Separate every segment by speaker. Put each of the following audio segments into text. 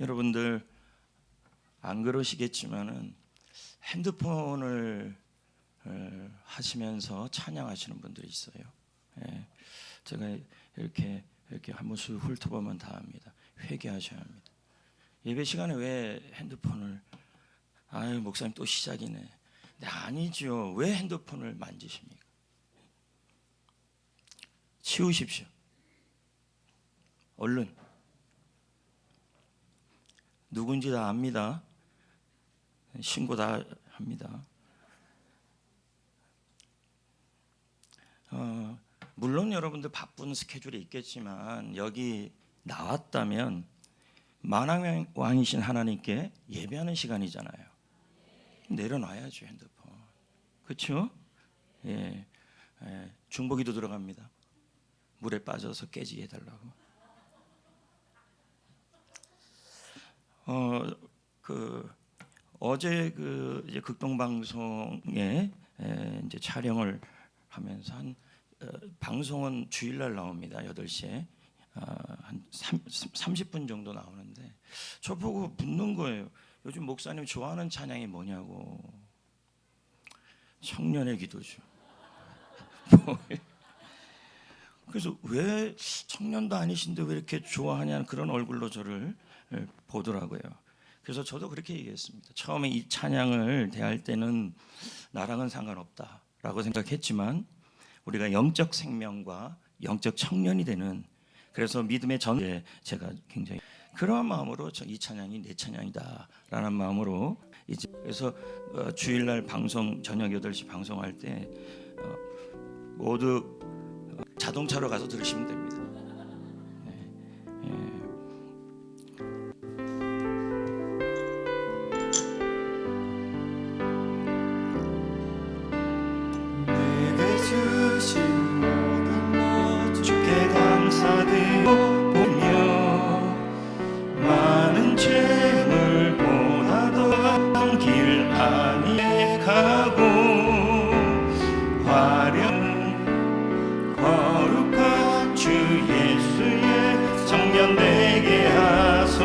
Speaker 1: 여러분들 안 그러시겠지만은 핸드폰을 하시면서 찬양하시는 분들이 있어요. 예, 제가 이렇게 한번 훑어보면 다 압니다. 회개하셔야 합니다. 예배 시간에 왜 핸드폰을 아유 목사님 또 시작이네. 네, 아니죠. 왜 핸드폰을 만지십니까? 치우십시오. 얼른. 누군지 다 압니다. 신고 다 합니다. 물론 여러분들 바쁜 스케줄이 있겠지만 여기 나왔다면 만왕왕이신 하나님께 예배하는 시간이잖아요. 내려놔야죠 핸드폰. 그렇죠? 예, 중보기도 들어갑니다. 물에 빠져서 깨지게 해달라고. 어제 이제 극동 방송에 이제 촬영을 하면서 방송은 주일날 나옵니다. 8시에 한 30분 정도 나오는데 저보고 묻는 거예요. 요즘 목사님 좋아하는 찬양이 뭐냐고. 청년의 기도죠. 그래서 왜 청년도 아니신데 왜 이렇게 좋아하냐는 그런 얼굴로 저를 보더라고요. 그래서 저도 그렇게 얘기했습니다. 처음에 이 찬양을 대할 때는 나랑은 상관없다라고 생각했지만 우리가 영적 생명과 영적 청년이 되는, 그래서 믿음의 전에 제가 굉장히 그런 마음으로 이 찬양이 내 찬양이다라는 마음으로 이제 그래서 주일날 방송 저녁 8시 방송할 때 모두 자동차로 가서 들으시면 됩니다.
Speaker 2: 내게 주신 모든 것
Speaker 1: 주께 감사드리며 많은 재물보다도 길 안에 가고 화려한 거룩한 주 예수의 청년 되게 하소서.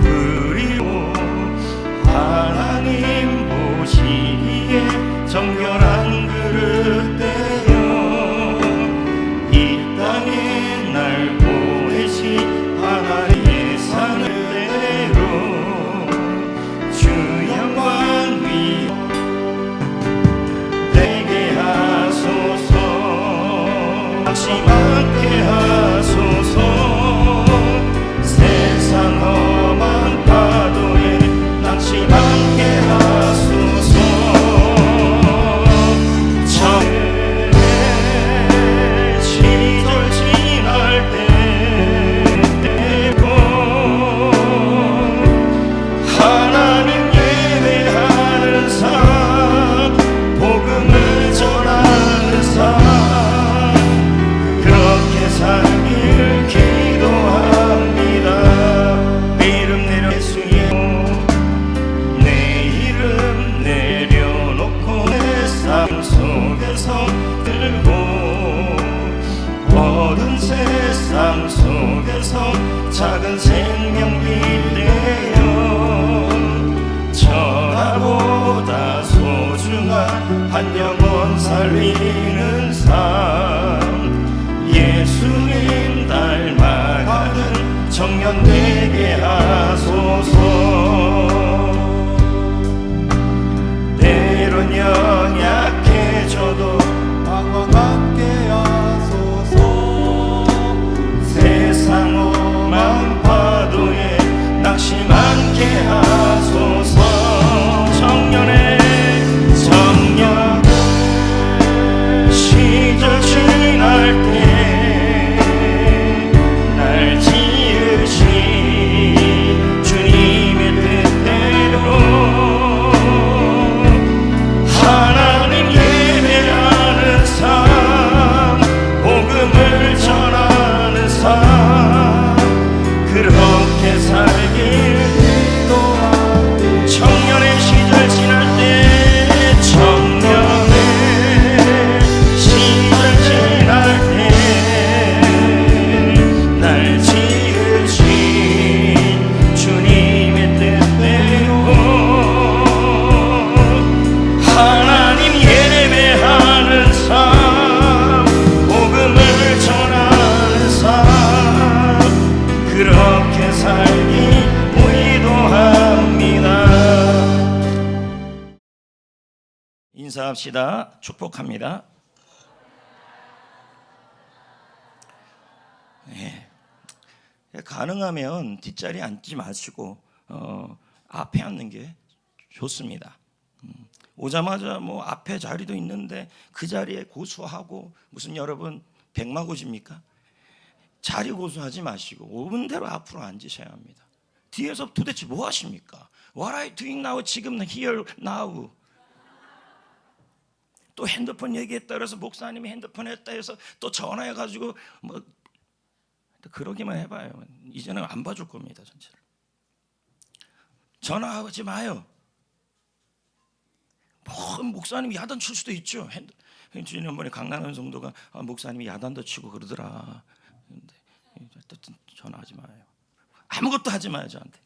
Speaker 1: 그리고 하나님 보시기에 정결한 그릇 되어 이 땅에 날 보내시 하나님의 산대로 주 영광 위 되게 하소서. 낙심하게 하소서. 세상 험한 파도에 낙심하게 하소서. 시절 지날 때 하나님 예배하는 삶, 복음을 전하는 삶, 그렇게 살길 기도합니다. 내 이름 내려 예수의 내 이름 내려놓고 내 삶 속에서 들고 모든 세상 속에서 작은 생명비 되어 천하보다 소중한 한 영혼 살리는 삶, 예수님 닮아가는 청년 되게 하소서. 때론 연약해져도
Speaker 2: 방과 함께 하소서.
Speaker 1: 세상 오만 파도에 낙심 않게 하소서. 청년 시절 주 인사합시다. 축복합니다. 네. 가능하면 뒷자리에 앉지 마시고 앞에 앉는 게 좋습니다. 오자마자 뭐 앞에 자리도 있는데 그 자리에 고수하고 무슨 여러분 백마고집니까? 자리 고수하지 마시고 5분 대로 앞으로 앉으셔야 합니다. 뒤에서 도대체 뭐 하십니까? What are you doing now? 지금 here now. 또 핸드폰 얘기했다 그래서 목사님이 핸드폰 했다 해서 또 전화해가지고 뭐 그러기만 해봐요. 이제는 안 봐줄 겁니다. 전체를. 전화하지 마요. 뭐 목사님이 야단 칠 수도 있죠. 지난번에 강남한 성도가 목사님이 야단도 치고 그러더라. 근데 전화하지 마요. 아무것도 하지 마요. 저한테.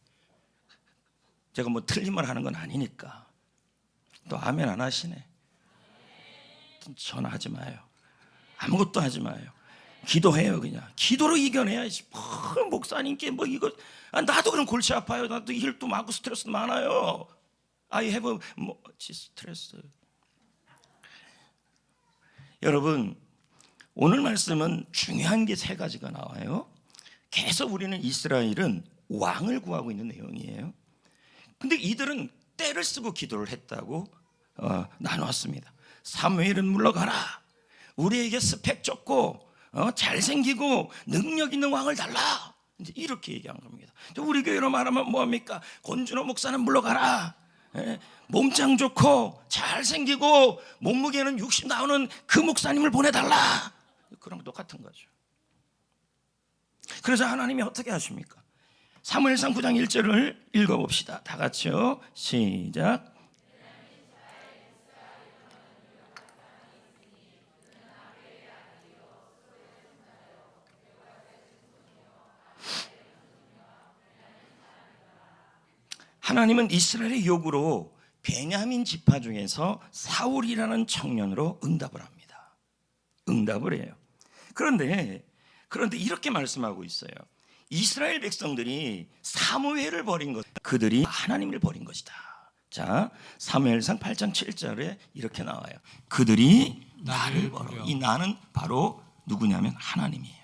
Speaker 1: 제가 뭐 틀린 말 하는 건 아니니까. 또 아멘 안 하시네. 전화하지 마요. 아무것도 하지 마요. 기도해요. 그냥 기도로 이겨내야지. 목사님께 뭐 이거 나도 그럼 골치 아파요. 나도 일도 많고 스트레스도 많아요. I have 스트레스. 여러분 오늘 말씀은 중요한 게 세 가지가 나와요. 계속 우리는 이스라엘은 왕을 구하고 있는 내용이에요. 근데 이들은 때를 쓰고 기도를 했다고 나누었습니다. 사무엘은 물러가라. 우리에게 스펙 좋고 잘생기고 능력 있는 왕을 달라. 이제 이렇게 얘기한 겁니다. 우리 교회로 말하면 뭐합니까? 권준호 목사는 물러가라. 몸짱 좋고 잘생기고 몸무게는 60 나오는 그 목사님을 보내달라. 그런 거 똑같은 거죠. 그래서 하나님이 어떻게 하십니까? 사무엘상 9장 1절을 읽어봅시다. 다 같이요. 시작. 하나님은 이스라엘의 요구로 베냐민 지파 중에서 사울이라는 청년으로 응답을 합니다. 응답을 해요. 그런데 이렇게 말씀하고 있어요. 이스라엘 백성들이 사무엘을 버린 것, 그들이 하나님을 버린 것이다. 자, 사무엘상 8장 7절에 이렇게 나와요. 그들이 나를 버려. 이 나는 바로 누구냐면 하나님이에요.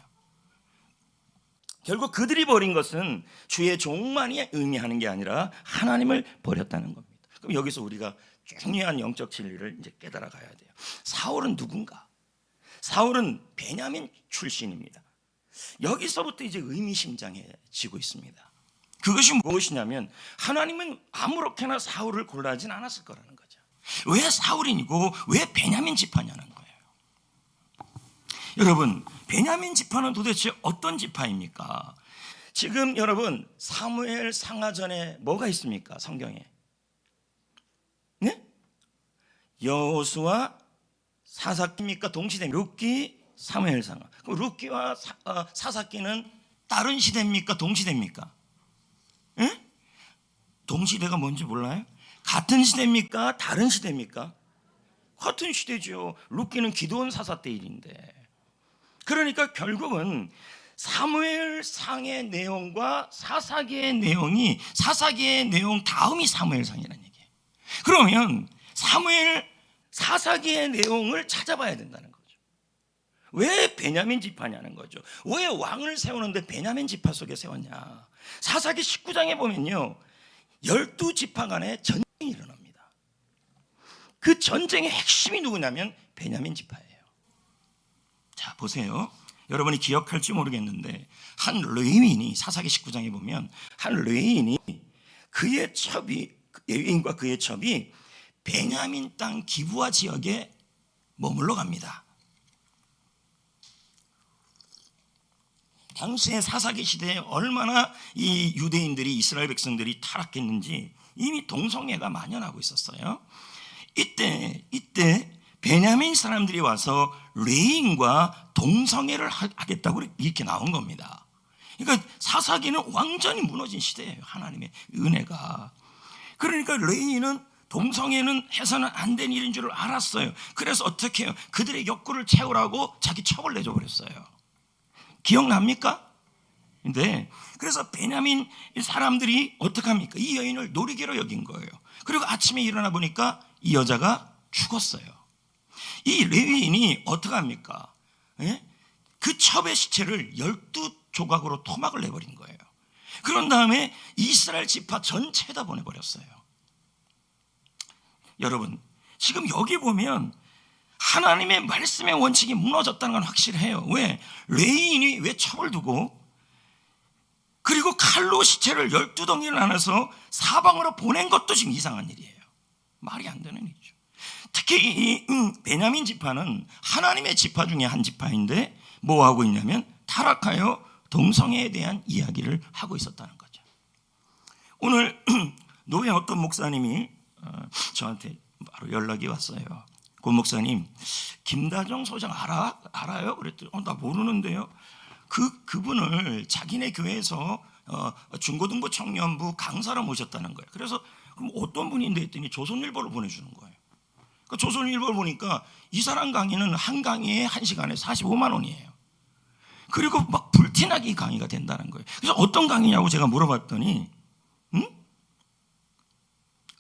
Speaker 1: 결국 그들이 버린 것은 주의 종만이 의미하는 게 아니라 하나님을 버렸다는 겁니다. 그럼 여기서 우리가 중요한 영적 진리를 이제 깨달아 가야 돼요. 사울은 누군가? 사울은 베냐민 출신입니다. 여기서부터 이제 의미심장해지고 있습니다. 그것이 무엇이냐면 하나님은 아무렇게나 사울을 골라하진 않았을 거라는 거죠. 왜 사울이고 왜 베냐민 지파냐는 거예요. 여러분, 베냐민 지파는 도대체 어떤 지파입니까? 지금 여러분 사무엘 상하전에 뭐가 있습니까? 성경에 네? 여호수아 사사기입니까? 동시대입니까? 룻기 사무엘 상하. 그럼 룻기와 사사기는 다른 시대입니까? 동시대입니까? 네? 동시대가 뭔지 몰라요? 같은 시대입니까? 다른 시대입니까? 같은 시대죠. 룻기는 기드온 사사 때 일인데. 그러니까 결국은 사무엘상의 내용과 사사기의 내용이 사사기의 내용 다음이 사무엘상이라는 얘기예요. 그러면 사사기의 내용을 찾아봐야 된다는 거죠. 왜 베냐민 지파냐는 거죠. 왜 왕을 세우는데 베냐민 지파 속에 세웠냐. 사사기 19장에 보면요 12지파 간에 전쟁이 일어납니다. 그 전쟁의 핵심이 누구냐면 베냐민 지파예요. 자, 보세요. 여러분이 기억할지 모르겠는데 한 레위인이 사사기 19장에 보면 한 레위인이 그의 첩이 레위인과 그의 첩이 베냐민 땅 기브아 지역에 머물러 갑니다. 당시의 사사기 시대에 얼마나 이 유대인들이 이스라엘 백성들이 타락했는지 이미 동성애가 만연하고 있었어요. 이때 베냐민 사람들이 와서 레인과 동성애를 하겠다고 이렇게 나온 겁니다. 그러니까 사사기는 완전히 무너진 시대예요. 하나님의 은혜가. 그러니까 레인은 동성애는 해서는 안 된 일인 줄 알았어요. 그래서 어떻게 해요? 그들의 욕구를 채우라고 자기 첩을 내줘버렸어요. 기억납니까? 근데 그래서 베냐민 사람들이 어떻게 합니까? 이 여인을 노리개로 여긴 거예요. 그리고 아침에 일어나 보니까 이 여자가 죽었어요. 이 레위인이 어떻게 합니까? 예? 그 첩의 시체를 12조각으로 토막을 내버린 거예요. 그런 다음에 이스라엘 지파 전체에다 보내버렸어요. 여러분, 지금 여기 보면 하나님의 말씀의 원칙이 무너졌다는 건 확실해요. 왜? 레위인이 왜 첩을 두고 그리고 칼로 시체를 12덩이를 나눠서 사방으로 보낸 것도 지금 이상한 일이에요. 말이 안 되는 일이죠. 특히 이 베냐민 지파는 하나님의 지파 중에 한 지파인데 뭐 하고 있냐면 타락하여 동성애에 대한 이야기를 하고 있었다는 거죠. 오늘 노회 어떤 목사님이 저한테 바로 연락이 왔어요. 고 목사님, 김다정 소장 알아요? 그랬더니 나 모르는데요. 그분을 자기네 교회에서 중고등부 청년부 강사로 모셨다는 거예요. 그래서 그럼 어떤 분인데 했더니 조선일보를 보내주는 거예요. 그 조선일보를 보니까 이 사람 강의는 한 강의에 1시간에 45만 원이에요. 그리고 막 불티나게 강의가 된다는 거예요. 그래서 어떤 강의냐고 제가 물어봤더니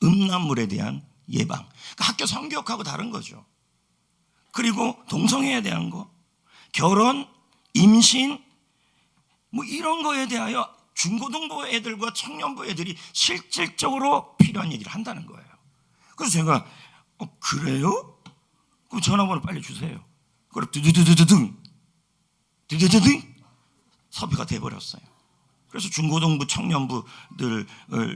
Speaker 1: 음란물에 대한 예방. 그러니까 학교 성교육하고 다른 거죠. 그리고 동성애에 대한 거, 결혼, 임신, 뭐 이런 거에 대하여 중고등부 애들과 청년부 애들이 실질적으로 필요한 얘기를 한다는 거예요. 그래서 제가 그래요? 그럼 전화번호 빨리 주세요. 그럼 드드드드등 섭외가 돼버렸어요. 그래서 중고등부 청년부들을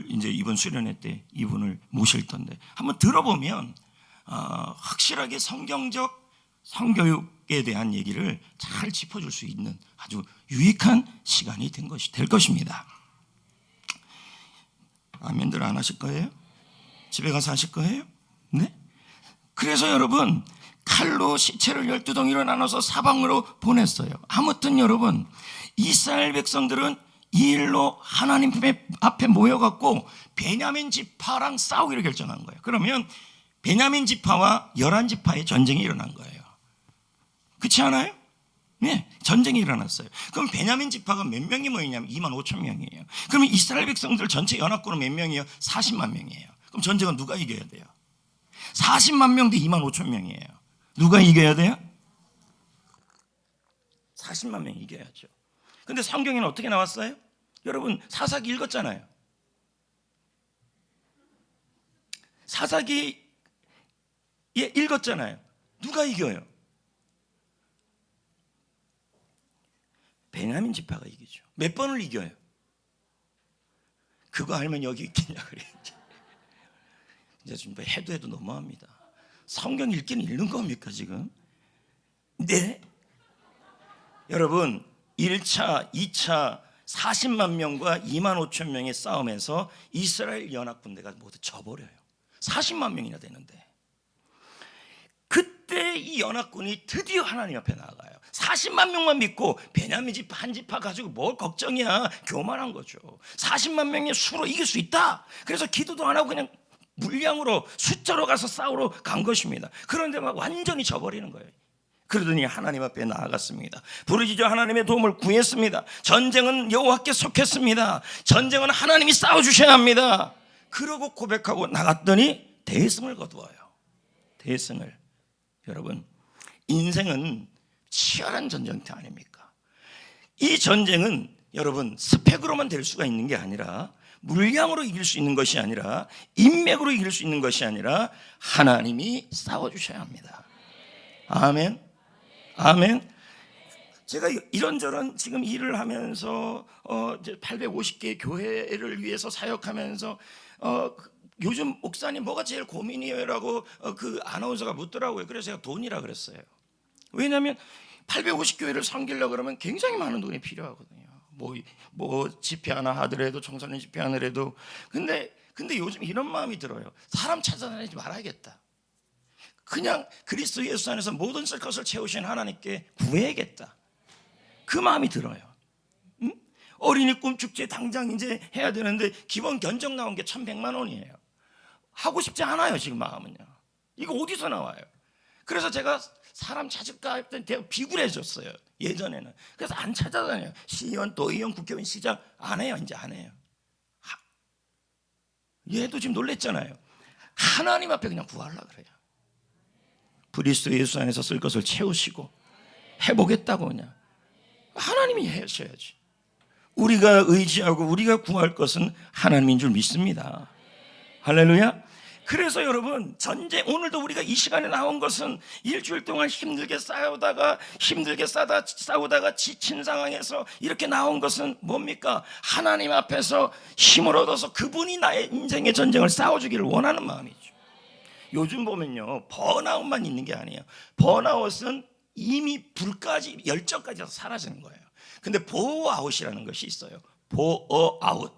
Speaker 1: 이제 이번 수련회 때 이분을 모실 텐데 한번 들어보면 확실하게 성경적 성교육에 대한 얘기를 잘 짚어줄 수 있는 아주 유익한 시간이 될 것입니다. 아멘들 안 하실 거예요? 집에 가서 하실 거예요? 네? 그래서 여러분 칼로 시체를 12덩이로 나눠서 사방으로 보냈어요. 아무튼 여러분 이스라엘 백성들은 이 일로 하나님 앞에 모여갖고 베냐민 지파랑 싸우기로 결정한 거예요. 그러면 베냐민 지파와 11지파의 전쟁이 일어난 거예요. 그렇지 않아요? 네, 전쟁이 일어났어요. 그럼 베냐민 지파가 몇 명이 모이냐면 2만 5천 명이에요. 그러면 이스라엘 백성들 전체 연합군은 몇 명이에요? 40만 명이에요. 그럼 전쟁은 누가 이겨야 돼요? 40만 명 대 2만 5천 명이에요. 누가 이겨야 돼요? 40만 명이 이겨야죠. 근데 성경에는 어떻게 나왔어요? 여러분 사사기 읽었잖아요. 사사기 읽었잖아요. 누가 이겨요? 베냐민 지파가 이기죠. 몇 번을 이겨요? 그거 알면 여기 있겠냐 그래. 이제 좀 해도 너무합니다. 성경 읽기는 읽는 겁니까 지금? 네? 여러분 1차, 2차 40만 명과 2만 5천 명의 싸움에서 이스라엘 연합군대가 모두 져버려요. 40만 명이나 되는데 그때 이 연합군이 드디어 하나님 앞에 나아가요. 40만 명만 믿고 베냐민 지파 한 지파 가지고 뭘 걱정이야. 교만한 거죠. 40만 명의 수로 이길 수 있다. 그래서 기도도 안 하고 그냥 물량으로 숫자로 가서 싸우러 간 것입니다. 그런데 막 완전히 져버리는 거예요. 그러더니 하나님 앞에 나아갔습니다. 부르짖어 하나님의 도움을 구했습니다. 전쟁은 여호와께 속했습니다. 전쟁은 하나님이 싸워주셔야 합니다. 그러고 고백하고 나갔더니 대승을 거두어요. 대승을. 여러분 인생은 치열한 전쟁터 아닙니까? 이 전쟁은 여러분 스펙으로만 될 수가 있는 게 아니라 물량으로 이길 수 있는 것이 아니라 인맥으로 이길 수 있는 것이 아니라 하나님이 싸워주셔야 합니다. 아멘. 아멘. 제가 이런저런 지금 일을 하면서 이제 850개 교회를 위해서 사역하면서 요즘 목사님 뭐가 제일 고민이에요라고 그 아나운서가 묻더라고요. 그래서 제가 돈이라 그랬어요. 왜냐하면 850교회를 섬기려고 그러면 굉장히 많은 돈이 필요하거든요. 뭐 집회 하나 하더라도 청소년 집회 하더라도 근데 요즘 이런 마음이 들어요. 사람 찾아다니지 말아야겠다. 그냥 그리스도 예수 안에서 모든 쓸 것을 채우신 하나님께 구해야겠다. 그 마음이 들어요. 응? 어린이 꿈축제 당장 이제 해야 되는데 기본 견적 나온 게 1,100만 원이에요. 하고 싶지 않아요 지금 마음은요. 이거 어디서 나와요? 그래서 제가 사람 찾을까 했더니 되게 비굴해졌어요. 예전에는. 그래서 안 찾아다녀요. 시의원, 도의원, 국회의원, 시장 안 해요. 이제 안 해요. 얘도 지금 놀랬잖아요. 하나님 앞에 그냥 구하려고 그래요. 그리스도 예수 안에서 쓸 것을 채우시고 해보겠다고 그냥 하나님이 하셔야지. 우리가 의지하고 우리가 구할 것은 하나님인 줄 믿습니다. 할렐루야. 그래서 여러분, 전쟁, 오늘도 우리가 이 시간에 나온 것은 일주일 동안 힘들게 싸우다가 지친 상황에서 이렇게 나온 것은 뭡니까? 하나님 앞에서 힘을 얻어서 그분이 나의 인생의 전쟁을 싸워주기를 원하는 마음이죠. 요즘 보면요, 번아웃만 있는 게 아니에요. 번아웃은 이미 불까지, 열정까지 해서 사라지는 거예요. 근데 보어아웃이라는 것이 있어요. 보어아웃.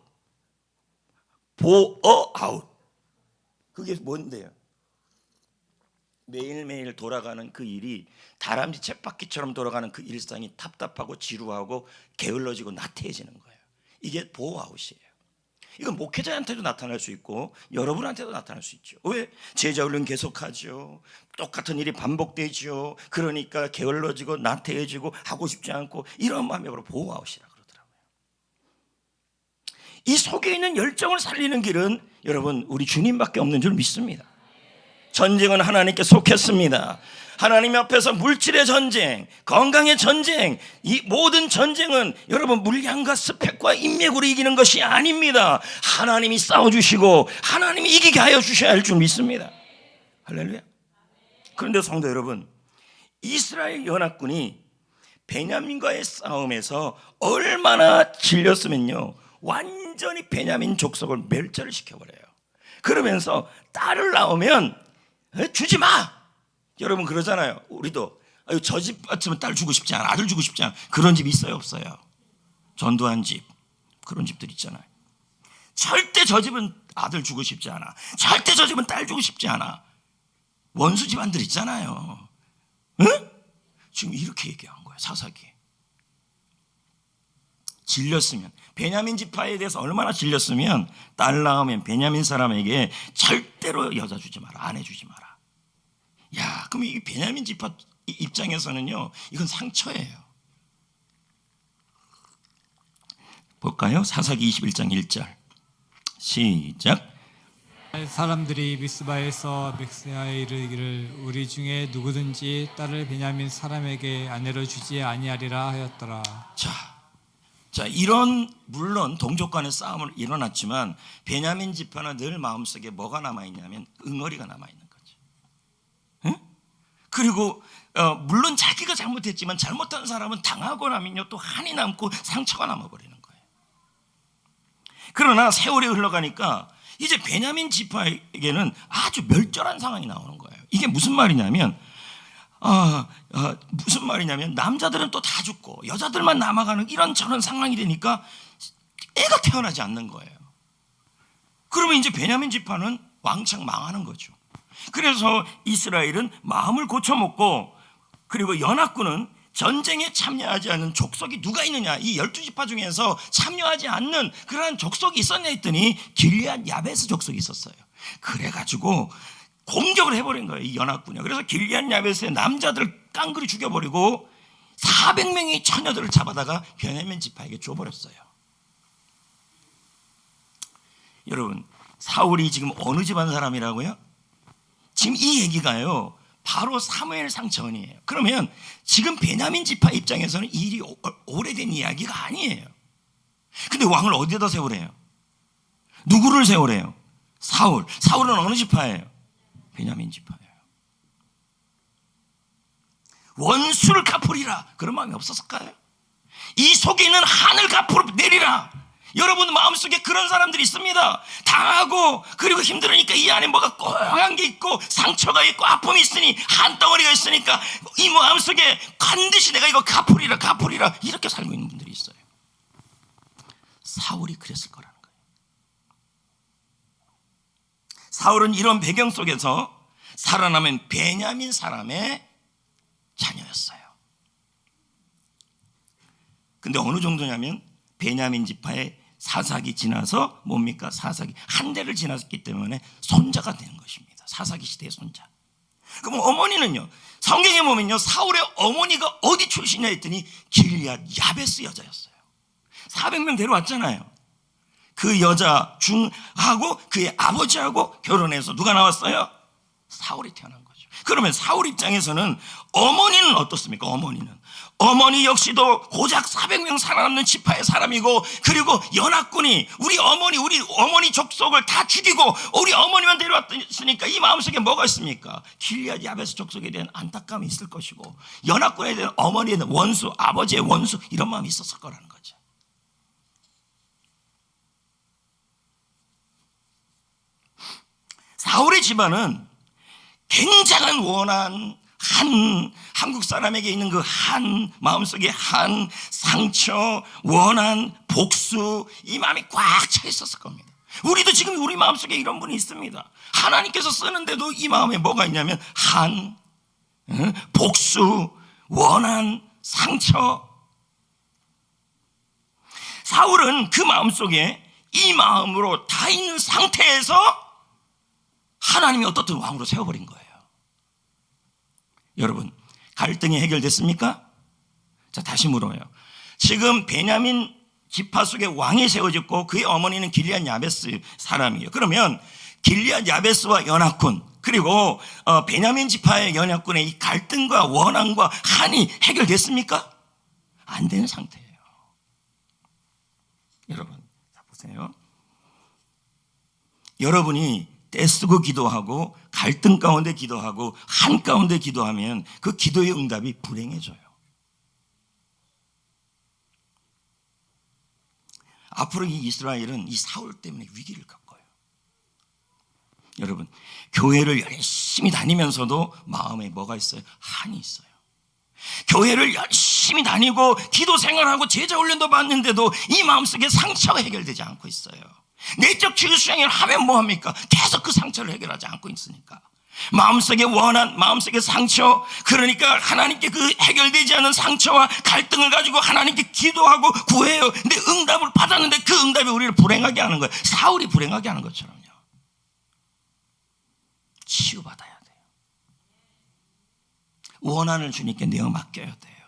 Speaker 1: 그게 뭔데요? 매일매일 돌아가는 그 일이 다람쥐 쳇바퀴처럼 돌아가는 그 일상이 답답하고 지루하고 게을러지고 나태해지는 거예요. 이게 보어아웃이에요. 이건 목회자한테도 나타날 수 있고 여러분한테도 나타날 수 있죠. 왜? 제자 훈련 계속하죠. 똑같은 일이 반복되죠. 그러니까 게을러지고 나태해지고 하고 싶지 않고 이런 마음이 바로 보어아웃이라고 그러더라고요. 이 속에 있는 열정을 살리는 길은 여러분 우리 주님밖에 없는 줄 믿습니다. 전쟁은 하나님께 속했습니다. 하나님 앞에서 물질의 전쟁, 건강의 전쟁, 이 모든 전쟁은 여러분 물량과 스펙과 인맥으로 이기는 것이 아닙니다. 하나님이 싸워주시고 하나님이 이기게 하여 주셔야 할 줄 믿습니다. 할렐루야. 그런데 성도 여러분, 이스라엘 연합군이 베냐민과의 싸움에서 얼마나 질렸으면요, 완전히 베냐민 족속을 멸절을 시켜버려요. 그러면서 딸을 낳으면 주지 마. 여러분 그러잖아요. 우리도 저 집 같으면 딸 주고 싶지 않아, 아들 주고 싶지 않아. 그런 집 있어요, 없어요? 전두환 집, 그런 집들 있잖아요. 절대 저 집은 아들 주고 싶지 않아, 절대 저 집은 딸 주고 싶지 않아. 원수 집안들 있잖아요. 응? 지금 이렇게 얘기한 거예요. 사사기. 질렸으면, 베냐민 지파에 대해서 얼마나 질렸으면 딸 낳으면 베냐민 사람에게 절대로 여자 주지 마라, 아내 주지 마라. 야, 그럼 이 베냐민 지파 입장에서는요, 이건 상처예요. 볼까요? 사사기 21장 1절 시작.
Speaker 3: 사람들이 미스바에서 멕사야에 이르기를 우리 중에 누구든지 딸을 베냐민 사람에게 아내로 주지 아니하리라 하였더라.
Speaker 1: 자, 이런 물론 동족 간의 싸움은 일어났지만 베냐민 지파는 늘 마음속에 뭐가 남아있냐면 응어리가 남아있는 거죠. 응? 그리고 물론 자기가 잘못했지만 잘못한 사람은 당하고 나면요 또 한이 남고 상처가 남아버리는 거예요. 그러나 세월이 흘러가니까 이제 베냐민 지파에게는 아주 멸절한 상황이 나오는 거예요. 이게 무슨 말이냐면 남자들은 또 다 죽고 여자들만 남아가는 이런저런 상황이 되니까 애가 태어나지 않는 거예요. 그러면 이제 베냐민 지파는 왕창 망하는 거죠. 그래서 이스라엘은 마음을 고쳐먹고, 그리고 연합군은 전쟁에 참여하지 않는 족속이 누가 있느냐, 이 12지파 중에서 참여하지 않는 그러한 족속이 있었냐 했더니 길앗 야베스 족속이 있었어요. 그래가지고 공격을 해버린 거예요, 이 연합군이. 그래서 길앗 야베스의 남자들 깡그리 죽여버리고 400명의 처녀들을 잡아다가 베냐민 지파에게 줘버렸어요. 여러분, 사울이 지금 어느 집안 사람이라고요? 지금 이 얘기가요 바로 사무엘상 전이에요. 그러면 지금 베냐민 지파 입장에서는 이 일이 오래된 이야기가 아니에요. 근데 왕을 어디에다 세우래요? 누구를 세우래요? 사울. 사울은 어느 지파예요? 베냐민 지파예요. 원수를 갚으리라, 그런 마음이 없었을까요? 이 속에 있는 한을 갚으러 내리라. 여러분 마음속에 그런 사람들이 있습니다. 당하고 그리고 힘들으니까 이 안에 뭐가 꽁한 게 있고 상처가 있고 아픔이 있으니 한덩어리가 있으니까 이 마음속에 반드시 내가 이거 갚으리라 이렇게 살고 있는 분들이 있어요. 사울이 그랬을 거라는 거예요. 사울은 이런 배경 속에서 살아남은 베냐민 사람의 자녀였어요. 근데 어느 정도냐면 베냐민 지파의 사사기 지나서 뭡니까? 사사기 한 대를 지났기 때문에 손자가 되는 것입니다. 사사기 시대의 손자. 그럼 어머니는요, 성경에 보면요 사울의 어머니가 어디 출신이냐 했더니 길앗 야베스 여자였어요. 400명 데려왔잖아요. 그 여자 중하고 그의 아버지하고 결혼해서 누가 나왔어요? 사울이 태어난 거죠. 그러면 사울 입장에서는 어머니는 어떻습니까? 어머니 역시도 고작 400명 살아남는 지파의 사람이고, 그리고 연합군이 우리 어머니 족속을 다 죽이고 우리 어머니만 데려왔으니까 이 마음속에 뭐가 있습니까? 길리앗 야베스 족속에 대한 안타까움이 있을 것이고, 연합군에 대한 어머니에 대한 원수, 아버지의 원수, 이런 마음이 있었을 거라는 거죠. 사울의 집안은 굉장한 원한, 한국 사람에게 있는 그 마음속에 상처, 원한, 복수, 이 마음이 꽉 차 있었을 겁니다. 우리도 지금 우리 마음속에 이런 분이 있습니다. 하나님께서 쓰는데도 이 마음에 뭐가 있냐면 복수, 원한, 상처. 사울은 그 마음속에 이 마음으로 다 있는 상태에서 하나님이 어떻든 왕으로 세워버린 거예요. 여러분, 갈등이 해결됐습니까? 자, 다시 물어요. 지금 베냐민 지파 속에 왕이 세워졌고 그의 어머니는 길리앗 야베스 사람이에요. 그러면 길리앗 야베스와 연합군, 그리고 베냐민 지파의 연합군의 이 갈등과 원한과 한이 해결됐습니까? 안 되는 상태예요. 여러분, 자 보세요. 여러분이 떼쓰고 기도하고 갈등 가운데 기도하고 한 가운데 기도하면 그 기도의 응답이 불행해져요. 앞으로 이 이스라엘은 이 사울 때문에 위기를 겪어요. 여러분, 교회를 열심히 다니면서도 마음에 뭐가 있어요? 한이 있어요. 교회를 열심히 다니고 기도 생활하고 제자 훈련도 받는데도 이 마음속에 상처가 해결되지 않고 있어요. 내적 치유수행을 하면 뭐합니까? 계속 그 상처를 해결하지 않고 있으니까. 마음속에 원한, 마음속에 상처, 그러니까 하나님께 그 해결되지 않은 상처와 갈등을 가지고 하나님께 기도하고 구해요. 근데 응답을 받았는데 그 응답이 우리를 불행하게 하는 거예요. 사울이 불행하게 하는 것처럼요. 치유받아야 돼요. 원한을 주님께 내어 맡겨야 돼요.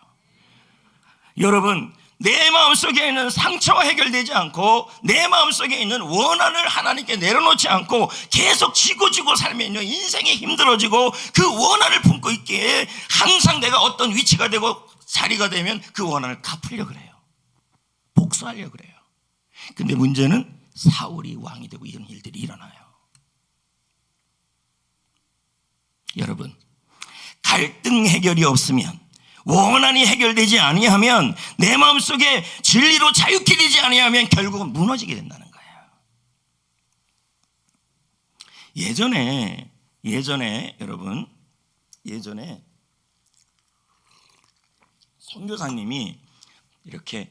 Speaker 1: 여러분, 내 마음속에 있는 상처가 해결되지 않고 내 마음속에 있는 원한을 하나님께 내려놓지 않고 계속 지고 살면요, 인생이 힘들어지고 그 원한을 품고 있기에 항상 내가 어떤 위치가 되고 자리가 되면 그 원한을 갚으려고 그래요. 복수하려고 그래요. 근데 문제는 사울이 왕이 되고 이런 일들이 일어나요. 여러분, 갈등 해결이 없으면, 원한이 해결되지 아니하면, 내 마음속에 진리로 자유케 되지 아니하면 결국은 무너지게 된다는 거예요. 예전에 여러분, 선교사님이 이렇게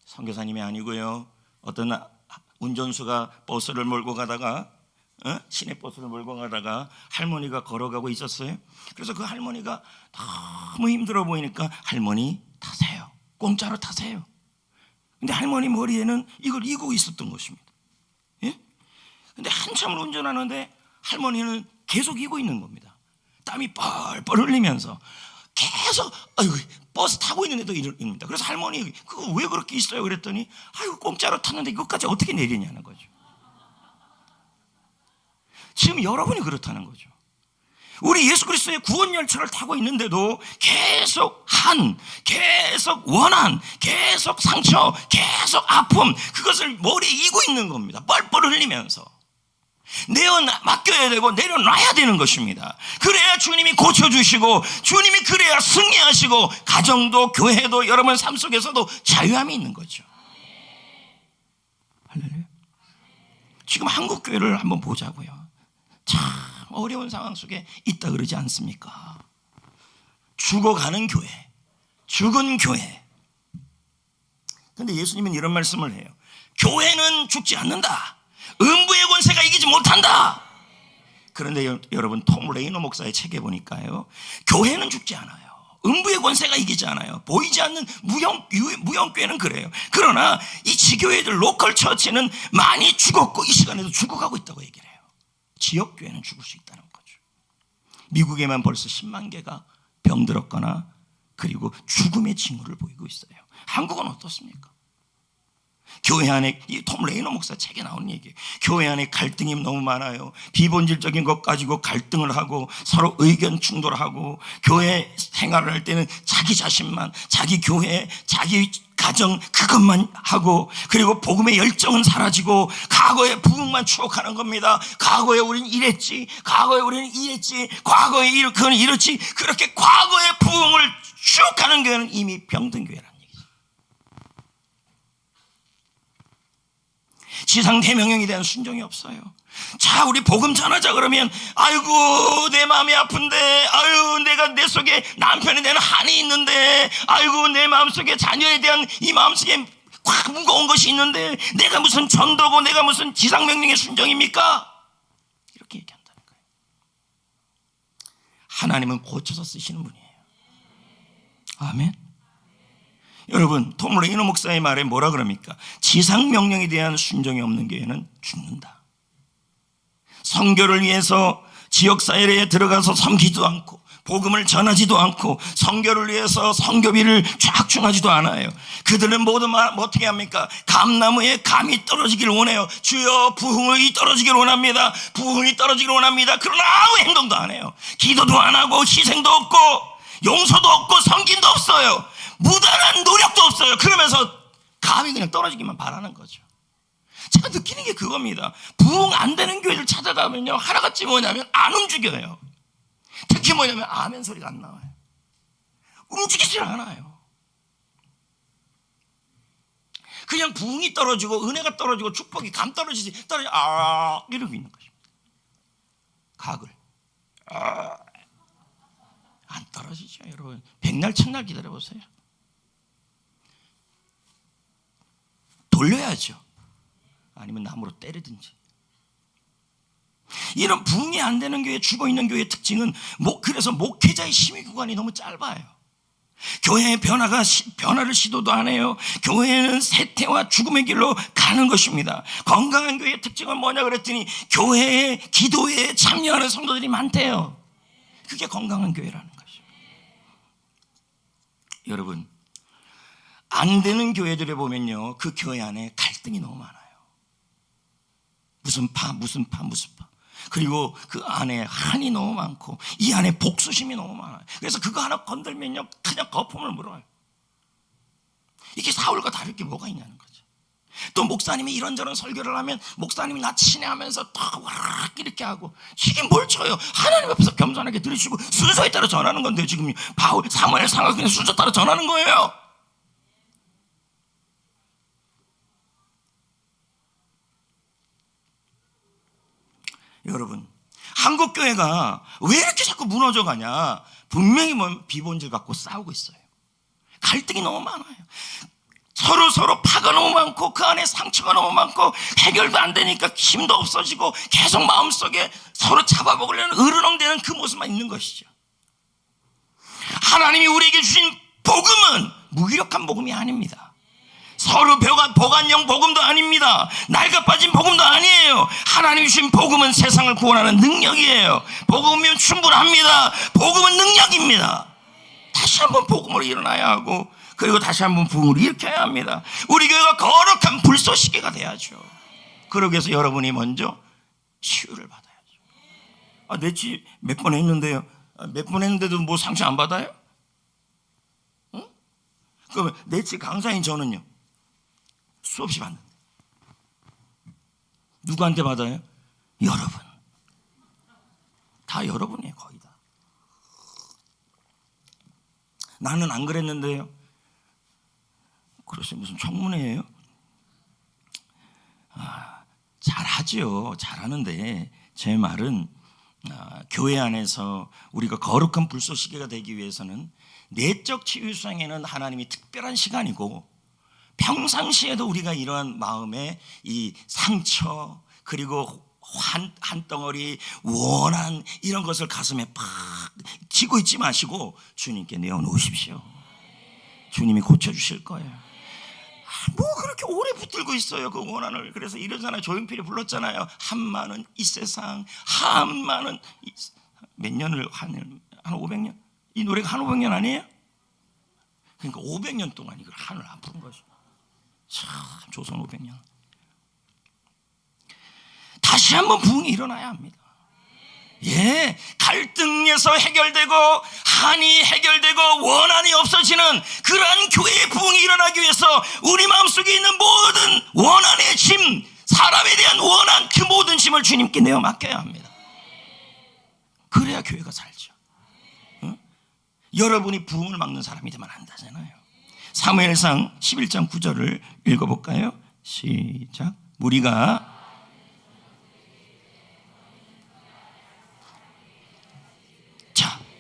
Speaker 1: 선교사님이 아니고요, 어떤 운전수가 버스를 몰고 가다가 시내버스를 몰고 가다가 할머니가 걸어가고 있었어요. 그래서 그 할머니가 너무 힘들어 보이니까 할머니 타세요, 공짜로 타세요. 근데 할머니 머리에는 이걸 이고 있었던 것입니다. 예? 근데 한참을 운전하는데 할머니는 계속 이고 있는 겁니다. 땀이 뻘뻘 흘리면서 계속 버스 타고 있는데도 이럽니다. 그래서 할머니 그거 왜 그렇게 있어요? 그랬더니 공짜로 탔는데 이것까지 어떻게 내리냐는 거죠. 지금 여러분이 그렇다는 거죠. 우리 예수 그리스도의 구원 열차를 타고 있는데도 계속 계속 원한, 계속 상처, 계속 아픔, 그것을 머리에 이고 있는 겁니다. 뻘뻘 흘리면서 맡겨야 되고 내려놔야 되는 것입니다. 그래야 주님이 고쳐주시고, 주님이 그래야 승리하시고, 가정도 교회도 여러분 삶 속에서도 자유함이 있는 거죠. 할렐루야. 지금 한국 교회를 한번 보자고요. 참 어려운 상황 속에 있다 그러지 않습니까? 죽어가는 교회, 죽은 교회. 그런데 예수님은 이런 말씀을 해요. 교회는 죽지 않는다. 음부의 권세가 이기지 못한다. 그런데 여러분, 톰 레이너 목사의 책에 보니까요, 교회는 죽지 않아요. 음부의 권세가 이기지 않아요. 보이지 않는 무형교회는 그래요. 그러나 이 지교회들, 로컬 처치는 많이 죽었고 이 시간에도 죽어가고 있다고 얘기를 해요. 지역교회는 죽을 수 있다는 거죠. 미국에만 벌써 10만 개가 병들었거나 그리고 죽음의 징후를 보이고 있어요. 한국은 어떻습니까? 교회 안에, 이 톰 레이너 목사 책에 나오는 얘기예요. 교회 안에 갈등이 너무 많아요. 비본질적인 것 가지고 갈등을 하고 서로 의견 충돌하고, 교회 생활을 할 때는 자기 자신만, 자기 교회, 자기 가정 그것만 하고, 그리고 복음의 열정은 사라지고 과거의 부흥만 추억하는 겁니다. 과거에 우리는 이랬지, 과거에 우리는 이랬지, 과거에 그건 이렇지. 그렇게 과거의 부흥을 추억하는 교회는 이미 병든 교회라는 얘기죠. 지상 대명령에 대한 순종이 없어요. 자, 우리 복음 전하자 그러면, 아이고 내 마음이 아픈데, 아유 내가 내 속에 남편에 대한 한이 있는데, 아이고 내 마음속에 자녀에 대한 이 마음속에 확 무거운 것이 있는데, 내가 무슨 전도고 내가 무슨 지상 명령의 순종입니까? 이렇게 얘기한다는 거예요. 하나님은 고쳐서 쓰시는 분이에요. 아멘. 여러분, 톰 레이너 목사의 말에 뭐라 그럽니까? 지상 명령에 대한 순종이 없는 교회는 죽는다. 선교를 위해서 지역사회에 들어가서 섬기지도 않고, 복음을 전하지도 않고, 선교를 위해서 선교비를 쫙 충하지도 않아요. 그들은 모두 어떻게 합니까? 감나무에 감이 떨어지기를 원해요. 주여 부흥이 떨어지기를 원합니다. 부흥이 떨어지기를 원합니다. 그러나 아무 행동도 안 해요. 기도도 안 하고, 희생도 없고, 용서도 없고, 섬김도 없어요. 무단한 노력도 없어요. 그러면서 감이 그냥 떨어지기만 바라는 거죠. 제가 느끼는 게 그겁니다. 부흥 안 되는 교회를 찾아가면요, 하나같이 뭐냐면 안 움직여요. 특히 뭐냐면 아멘 소리가 안 나와요. 움직이질 않아요. 그냥 부흥이 떨어지고 은혜가 떨어지고 축복이 감 떨어지지, 이러고 있는 것입니다. 각을 안 떨어지죠. 여러분, 백날 천날 기다려보세요. 돌려야죠. 아니면 나무로 때리든지. 이런 부흥이 안 되는 교회, 죽어있는 교회의 특징은 그래서 목회자의 심의 구간이 너무 짧아요. 교회의 변화를 시도도 안 해요. 교회는 쇠퇴와 죽음의 길로 가는 것입니다. 건강한 교회의 특징은 뭐냐 그랬더니, 교회에 기도에 참여하는 성도들이 많대요. 그게 건강한 교회라는 것이죠. 여러분, 안 되는 교회들에 보면요, 그 교회 안에 갈등이 너무 많아요. 무슨 파. 그리고 그 안에 한이 너무 많고, 이 안에 복수심이 너무 많아요. 그래서 그거 하나 건들면요, 그냥 거품을 물어요. 이게 사울과 다를 게 뭐가 있냐는 거죠. 또 목사님이 이런저런 설교를 하면 목사님이 나 친애하면서 딱 이렇게 하고, 이게 뭘 쳐요. 하나님 앞에서 겸손하게 들으시고 순서에 따라 전하는 건데, 지금 바울, 사무엘, 상하 그냥 순서 따라 전하는 거예요. 여러분, 한국 교회가 왜 이렇게 자꾸 무너져 가냐? 분명히 비본질 갖고 싸우고 있어요. 갈등이 너무 많아요. 서로 파가 너무 많고, 그 안에 상처가 너무 많고, 해결도 안 되니까 힘도 없어지고, 계속 마음속에 서로 잡아먹으려는 으르렁대는 그 모습만 있는 것이죠. 하나님이 우리에게 주신 복음은 무기력한 복음이 아닙니다. 서로 보관용 복음도 아닙니다. 낡아 빠진 복음도 아니에요. 하나님이 주신 복음은 세상을 구원하는 능력이에요. 복음이면 충분합니다. 복음은 능력입니다. 다시 한번 복음으로 일어나야 하고, 그리고 다시 한번 부흥으로 일으켜야 합니다. 우리 교회가 거룩한 불쏘시개가 돼야죠. 그러기 위해서 여러분이 먼저 치유를 받아야죠. 내치 몇 번 했는데요. 몇 번 했는데도 뭐 상처 안 받아요? 응? 그러면 내치 강사인 저는요, 수없이 받는데 누구한테 받아요? 여러분. 다 여러분이에요. 거의 다. 나는 안 그랬는데요. 그래서 무슨 청문회예요? 잘하죠. 잘하는데 제 말은, 교회 안에서 우리가 거룩한 불쏘시개가 되기 위해서는 내적 치유 수행에는 하나님이 특별한 시간이고, 평상시에도 우리가 이러한 마음의 이 상처, 그리고 한 덩어리 원한, 이런 것을 가슴에 팍 쥐고 있지 마시고 주님께 내어놓으십시오. 주님이 고쳐주실 거예요. 뭐 그렇게 오래 붙들고 있어요, 그 원한을. 그래서 이러잖아요. 조용필이 불렀잖아요. 한마는 이 세상, 한마는 몇 년을 한 500년? 이 노래가 한 500년 아니에요? 그러니까 500년 동안 이걸 한을 안 푸는 거죠. 참 조선 500년. 다시 한번 부흥이 일어나야 합니다. 예, 갈등에서 해결되고 한이 해결되고 원한이 없어지는 그러한 교회의 부흥이 일어나기 위해서 우리 마음속에 있는 모든 원한의 짐, 사람에 대한 원한, 그 모든 짐을 주님께 내어 맡겨야 합니다. 그래야 교회가 살죠. 응? 여러분이 부흥을 막는 사람이 되면 안 되잖아요. 사무엘상 11장 9절을 읽어볼까요? 시작. 무리가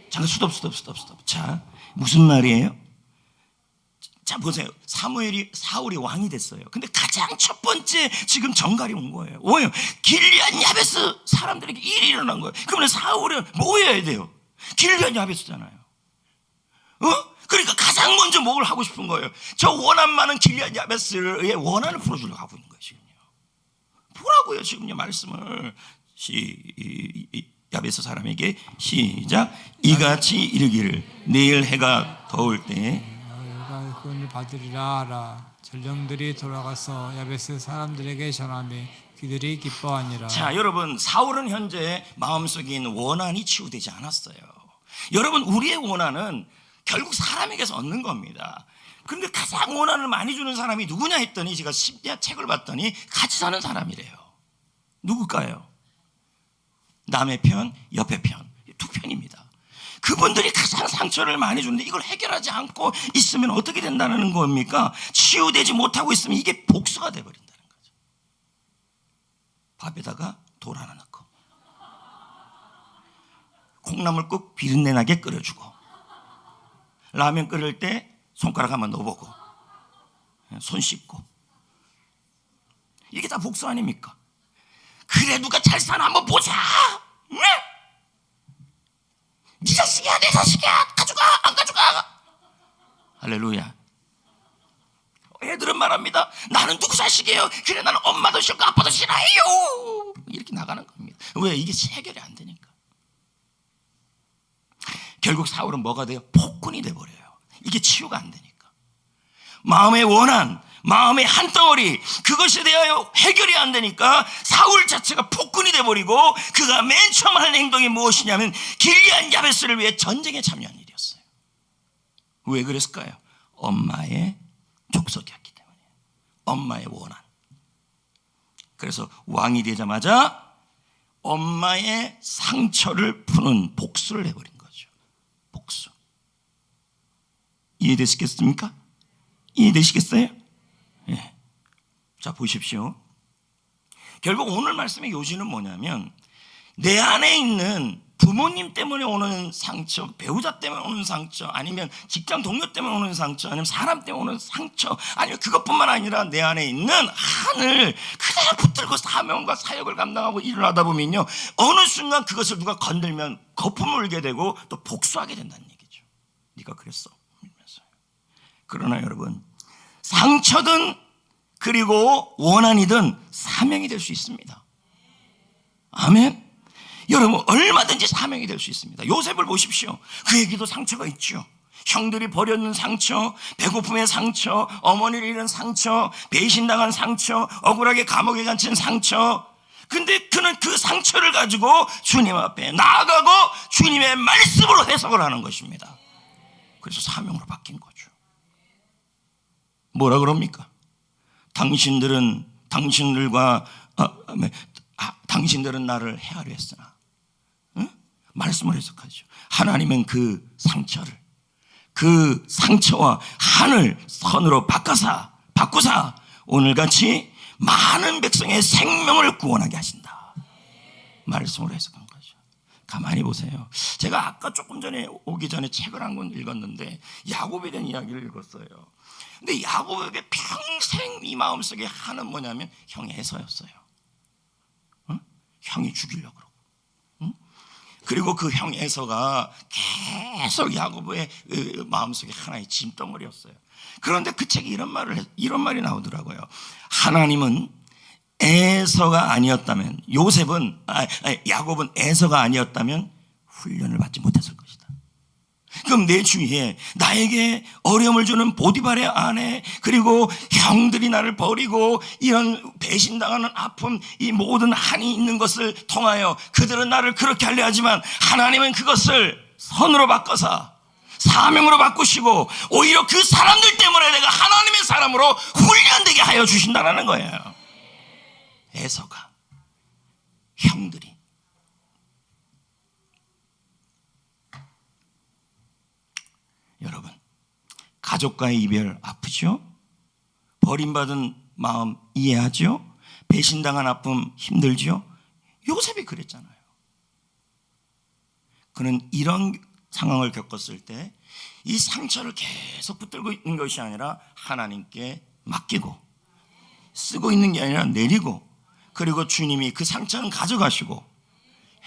Speaker 1: 잠깐 스톱. 자, 무슨 말이에요? 자, 보세요. 사울이 왕이 됐어요. 근데 가장 첫 번째 지금 정갈이 온 거예요. 뭐예요? 길리앗 야베스 사람들에게 일이 일어난 거예요. 그러면 사울은 뭐 해야 돼요? 길리앗 야베스잖아요. 그러니까 가장 먼저 뭘 하고 싶은 거예요? 저 원한 많은 길리앗 야베스의 원한을 풀어주려고 하고 있는 거예요, 지금요. 보라고요, 지금요, 말씀을. 야베스 사람에게 시작. 이같이 이르기를 내일 해가 더울 때
Speaker 3: 너희가 구원을 받으리라 하라. 전령들이 돌아가서 야베스 사람들에게 전하며 그들이 기뻐하니라.
Speaker 1: 자, 여러분, 사울은 현재 마음속에 있는 원한이 치유되지 않았어요. 여러분, 우리의 원한은 결국 사람에게서 얻는 겁니다. 그런데 가장 원한을 많이 주는 사람이 누구냐 했더니 제가 책을 봤더니 같이 사는 사람이래요. 누굴까요? 남의 편, 옆의 편, 두 편입니다. 그분들이 가장 상처를 많이 주는데 이걸 해결하지 않고 있으면 어떻게 된다는 겁니까? 치유되지 못하고 있으면 이게 복수가 돼버린다는 거죠. 밥에다가 돌 하나 넣고 콩나물 국 비린내 나게 끓여주고 라면 끓일 때 손가락 한번 넣어보고 손 씻고, 이게 다 복수 아닙니까? 그래, 누가 잘 사나 한번 보자. 네 자식이야, 내 자식이야. 가져가, 안 가져가. 할렐루야. 애들은 말합니다. 나는 누구 자식이에요? 그래, 나는 엄마도 싫고 아빠도 싫어해요. 이렇게 나가는 겁니다. 왜? 이게 해결이 안 되니까. 결국 사울은 뭐가 돼요? 폭군이 돼버려요. 이게 치유가 안 되니까. 마음의 원한, 마음의 한 덩어리, 그것에 대하여 해결이 안 되니까 사울 자체가 폭군이 돼버리고, 그가 맨 처음 하는 행동이 무엇이냐면 길리앗 야베스를 위해 전쟁에 참여한 일이었어요. 왜 그랬을까요? 엄마의 족속이었기 때문이에요. 엄마의 원한. 그래서 왕이 되자마자 엄마의 상처를 푸는 복수를 해버린 거죠. 복수. 이해되시겠습니까? 이해되시겠어요? 예. 자, 보십시오. 결국 오늘 말씀의 요지는 뭐냐면, 내 안에 있는 부모님 때문에 오는 상처, 배우자 때문에 오는 상처, 아니면 직장 동료 때문에 오는 상처, 아니면 사람 때문에 오는 상처, 아니면 그것뿐만 아니라 내 안에 있는 한을 그대로 붙들고 사명과 사역을 감당하고 일을 하다 보면요, 어느 순간 그것을 누가 건들면 거품을 울게 되고 또 복수하게 된다는 얘기죠. 네가 그랬어. 그러나 여러분, 상처든 그리고 원한이든 사명이 될 수 있습니다. 아멘. 여러분, 얼마든지 사명이 될 수 있습니다. 요셉을 보십시오. 그에게도 상처가 있죠. 형들이 버렸는 상처, 배고픔의 상처, 어머니를 잃은 상처, 배신당한 상처, 억울하게 감옥에 갇힌 상처. 근데 그는 그 상처를 가지고 주님 앞에 나아가고 주님의 말씀으로 해석을 하는 것입니다. 그래서 사명으로 바뀐 거죠. 뭐라 그럽니까? 당신들은 나를 헤아려 했으나, 응? 말씀을 해석하죠. 하나님은 그 상처를, 그 상처와 한을 선으로 바꾸사 오늘같이 많은 백성의 생명을 구원하게 하신다. 말씀으로 해석한 거죠. 가만히 보세요. 제가 아까 조금 전에 오기 전에 책을 한 권 읽었는데 야곱에 대한 이야기를 읽었어요. 근데 야곱에게 평생 이 마음속에 한은 뭐냐면 형이 에서였어요. 응? 형이 죽이려고 그러고, 응? 그리고 그 형 에서가 계속 야곱의 마음속에 하나의 짐덩어리였어요. 그런데 그 책에 이런 말이 나오더라고요. 하나님은 에서가 아니었다면, 야곱은 에서가 아니었다면 훈련을 받지 못했을 것이다. 그럼 내 주위에 나에게 어려움을 주는 보디발의 아내, 그리고 형들이 나를 버리고 이런 배신당하는 아픔, 이 모든 한이 있는 것을 통하여 그들은 나를 그렇게 하려 하지만 하나님은 그것을 선으로 바꿔서 사명으로 바꾸시고 오히려 그 사람들 때문에 내가 하나님의 사람으로 훈련되게 하여 주신다는 거예요. 에서가, 형들이. 여러분, 가족과의 이별 아프죠? 버림받은 마음 이해하죠? 배신당한 아픔 힘들죠? 요셉이 그랬잖아요. 그는 이런 상황을 겪었을 때 이 상처를 계속 붙들고 있는 것이 아니라 하나님께 맡기고, 쓰고 있는 게 아니라 내리고, 그리고 주님이 그 상처는 가져가시고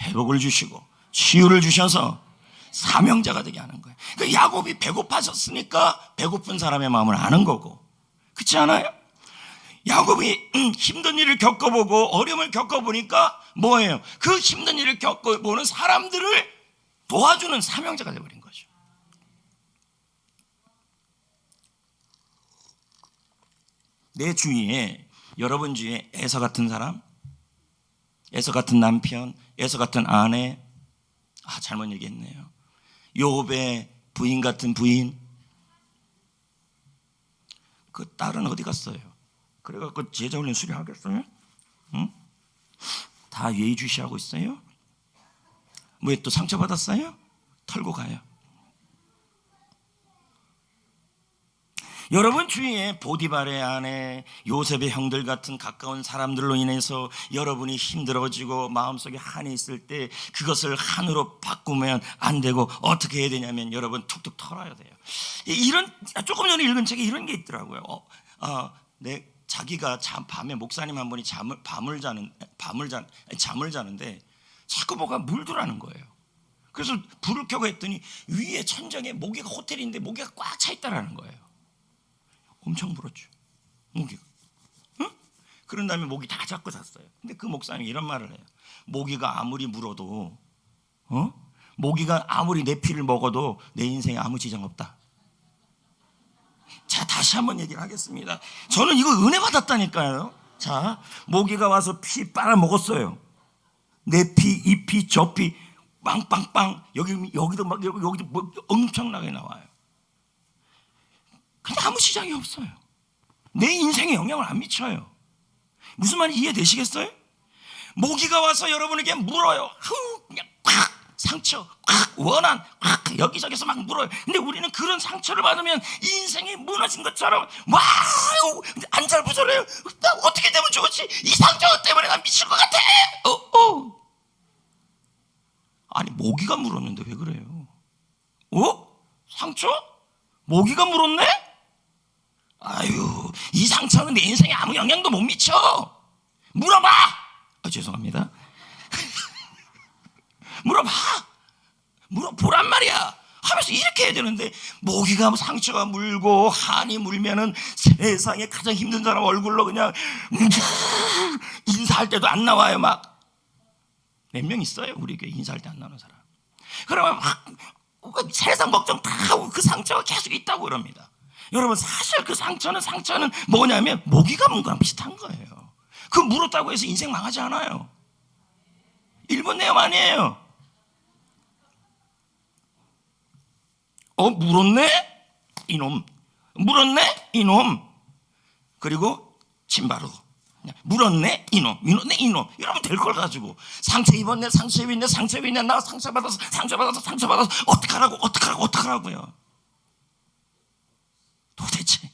Speaker 1: 회복을 주시고 치유를 주셔서 사명자가 되게 하는 거예요. 그러니까 야곱이 배고파졌으니까 배고픈 사람의 마음을 아는 거고, 그렇지 않아요? 야곱이 힘든 일을 겪어보고 어려움을 겪어보니까 뭐예요? 그 힘든 일을 겪어보는 사람들을 도와주는 사명자가 되어버린 거죠. 내 주위에, 여러분 주위에 에서 같은 사람, 에서 같은 남편, 에서 같은 아내, 잘못 얘기했네요. 요업의 부인 같은 부인, 그 딸은 어디 갔어요? 그래갖고 제자훈련 수료하겠어요? 응? 다 예의주시하고 있어요? 왜 또 상처받았어요? 털고 가요. 여러분 주위에 보디발의 아내, 요셉의 형들 같은 가까운 사람들로 인해서 여러분이 힘들어지고 마음속에 한이 있을 때 그것을 한으로 바꾸면 안 되고 어떻게 해야 되냐면 여러분 툭툭 털어야 돼요. 이런, 조금 전에 읽은 책에 이런 게 있더라고요. 자기가 밤에 목사님 한 분이 잠을 자는데 자꾸 뭐가 물더라는 거예요. 그래서 불을 켜고 했더니 위에 천장에 모기가, 호텔인데 모기가 꽉 차 있다라는 거예요. 엄청 물었죠, 모기가. 응? 그런 다음에 모기 다 잡고 잤어요. 근데 그 목사님이 이런 말을 해요. 모기가 아무리 물어도, 모기가 아무리 내 피를 먹어도 내 인생에 아무 지장 없다. 자, 다시 한번 얘기를 하겠습니다. 저는 이거 은혜 받았다니까요. 자, 모기가 와서 피 빨아먹었어요. 내 피, 이 피, 저 피, 빵빵빵. 여기도 막, 여기도 뭐 엄청나게 나와요. 근데 아무 지장이 없어요. 내 인생에 영향을 안 미쳐요. 무슨 말인지 이해되시겠어요? 모기가 와서 여러분에게 물어요. 그냥 꽉, 상처, 꽉, 원한, 꽉, 여기저기서 막 물어요. 근데 우리는 그런 상처를 받으면 인생이 무너진 것처럼 와우, 안절부절해요. 나 어떻게 되면 좋지? 이 상처 때문에 난 미칠 것 같아. 아니, 모기가 물었는데 왜 그래요? 상처? 모기가 물었네? 아유, 이 상처는 내 인생에 아무 영향도 못 미쳐. 물어봐. 죄송합니다. 물어보란 말이야 하면서 이렇게 해야 되는데, 모기가 상처가 물고 한이 물면은 세상에 가장 힘든 사람 얼굴로 그냥 인사할 때도 안 나와요. 막 몇 명 있어요 우리 교회 인사할 때 안 나오는 사람. 그러면 막 세상 걱정 다 하고 그 상처가 계속 있다고 그럽니다. 여러분, 사실 그 상처는 뭐냐면 모기가 문 거랑 비슷한 거예요. 그 물었다고 해서 인생 망하지 않아요. 일본 내용 아니에요. 물었네? 이놈. 물었네? 이놈. 그리고 침바로. 물었네? 이놈. 물었네? 이놈. 이러면 될 걸 가지고. 상처 입었네? 상처 입었네? 나 상처받아서. 어떡하라고요. 도대체.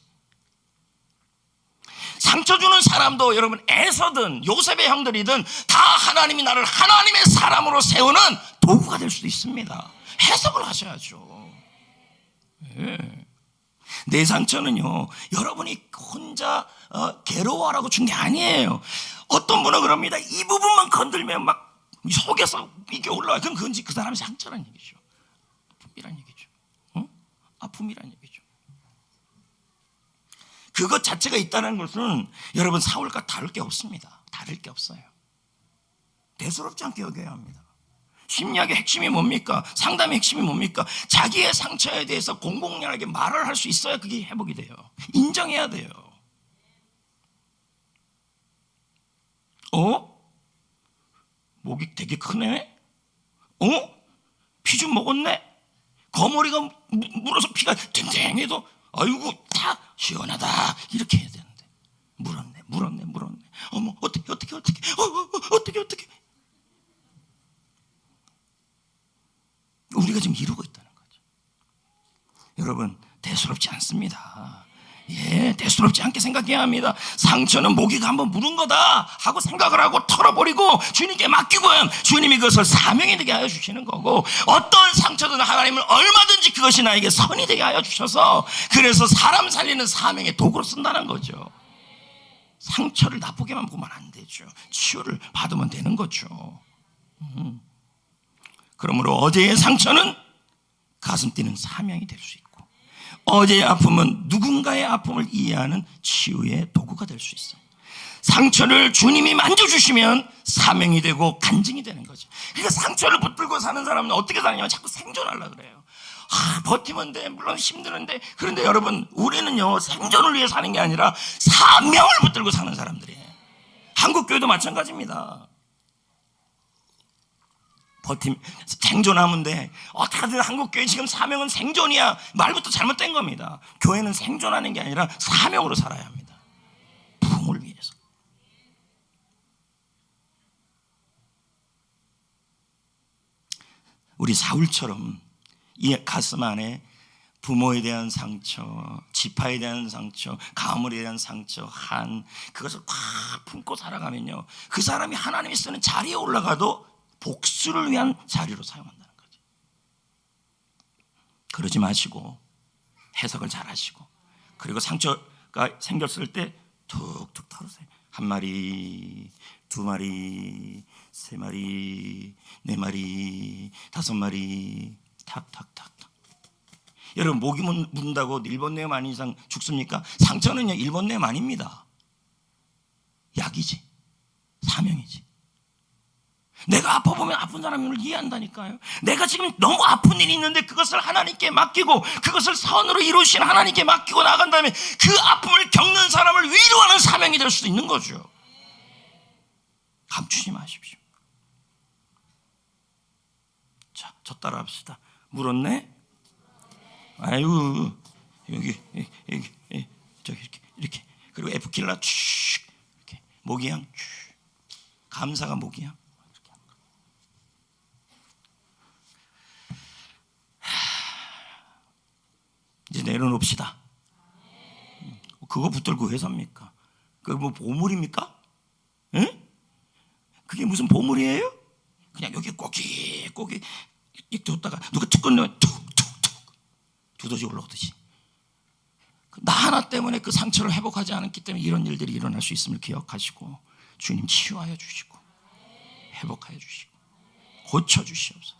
Speaker 1: 상처 주는 사람도 여러분 에서든 요셉의 형들이든 다 하나님이 나를 하나님의 사람으로 세우는 도구가 될 수도 있습니다. 해석을 하셔야죠. 내 상처는요, 여러분이 혼자 괴로워하라고 준 게 아니에요. 어떤 분은 그럽니다. 이 부분만 건들면 막 속에서 이게 올라와요. 그럼 그건 그 사람의 상처란 얘기죠. 아픔이란 얘기죠. 아픔이란 얘기죠. 그것 자체가 있다는 것은 여러분 사울과 다를 게 없습니다. 다를 게 없어요. 대수롭지 않게 여겨야 합니다. 심리학의 핵심이 뭡니까? 상담의 핵심이 뭡니까? 자기의 상처에 대해서 공공연하게 말을 할 수 있어야 그게 회복이 돼요. 인정해야 돼요. 목이 되게 크네? 피 좀 먹었네? 거머리가 물어서 피가 탱탱해도 아이고 다 시원하다 이렇게 해야 되는데 물었네. 어머 어떻게 우리가 지금 이러고 있다는 거죠. 여러분 대수롭지 않습니다. 대수롭지 않게 생각해야 합니다. 상처는 모기가 한번 물은 거다 하고 생각을 하고 털어버리고 주님께 맡기고요. 주님이 그것을 사명이 되게 하여 주시는 거고, 어떤 상처든 하나님은 얼마든지 그것이 나에게 선이 되게 하여 주셔서 그래서 사람 살리는 사명의 도구로 쓴다는 거죠. 상처를 나쁘게만 보면 안 되죠. 치유를 받으면 되는 거죠. 그러므로 어제의 상처는 가슴 뛰는 사명이 될 수 있고, 어제의 아픔은 누군가의 아픔을 이해하는 치유의 도구가 될 수 있어요. 상처를 주님이 만져주시면 사명이 되고 간증이 되는 거죠. 그러니까 상처를 붙들고 사는 사람은 어떻게 사느냐면 자꾸 생존하려고 그래요. 버티면 돼. 물론 힘드는데. 그런데 여러분, 우리는요 생존을 위해 사는 게 아니라 사명을 붙들고 사는 사람들이에요. 한국교회도 마찬가지입니다. 생존하면 돼. 어떻게든 한국교회 지금 사명은 생존이야. 말부터 잘못된 겁니다. 교회는 생존하는 게 아니라 사명으로 살아야 합니다. 부흥을 위해서. 우리 사울처럼 이 가슴 안에 부모에 대한 상처, 지파에 대한 상처, 가물에 대한 상처, 그것을 꽉 품고 살아가면요, 그 사람이 하나님이 쓰는 자리에 올라가도 복수를 위한 자리로 사용한다는 거죠. 그러지 마시고 해석을 잘 하시고, 그리고 상처가 생겼을 때 툭툭 털으세요. 1마리, 2마리, 3마리, 4마리, 5마리, 탁탁탁. 여러분, 모기 문다고 일본내염 아닌 이상 죽습니까? 상처는요 일본내염 아닙니다. 약이지, 사명이지. 내가 아파 보면 아픈 사람을 이해한다니까요. 내가 지금 너무 아픈 일이 있는데 그것을 하나님께 맡기고 그것을 선으로 이루신 하나님께 맡기고 나간 다음에 그 아픔을 겪는 사람을 위로하는 사명이 될 수도 있는 거죠. 감추지 마십시오. 자, 저 따라 합시다. 물었네? 아유, 여기 저기 이렇게. 그리고 F킬러 쭉 이렇게. 모기향 쭉. 감사가 모기향. 이제 내려놓읍시다. 그거 붙들고 왜 삽니까? 그게 뭐 보물입니까? 에? 그게 무슨 보물이에요? 그냥 여기 꼬기 이렇게 뒀다가 누가 툭 건너면 툭툭툭 두더지 올라오듯이. 나 하나 때문에 그 상처를 회복하지 않았기 때문에 이런 일들이 일어날 수 있음을 기억하시고 주님 치유하여 주시고 회복하여 주시고 고쳐 주시옵소서.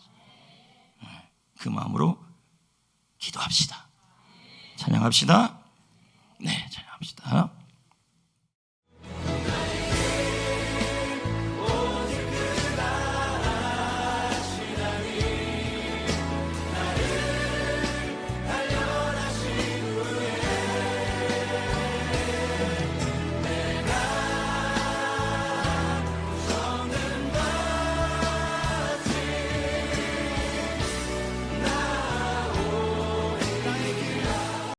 Speaker 1: 그 마음으로 기도합시다. 찬양합시다.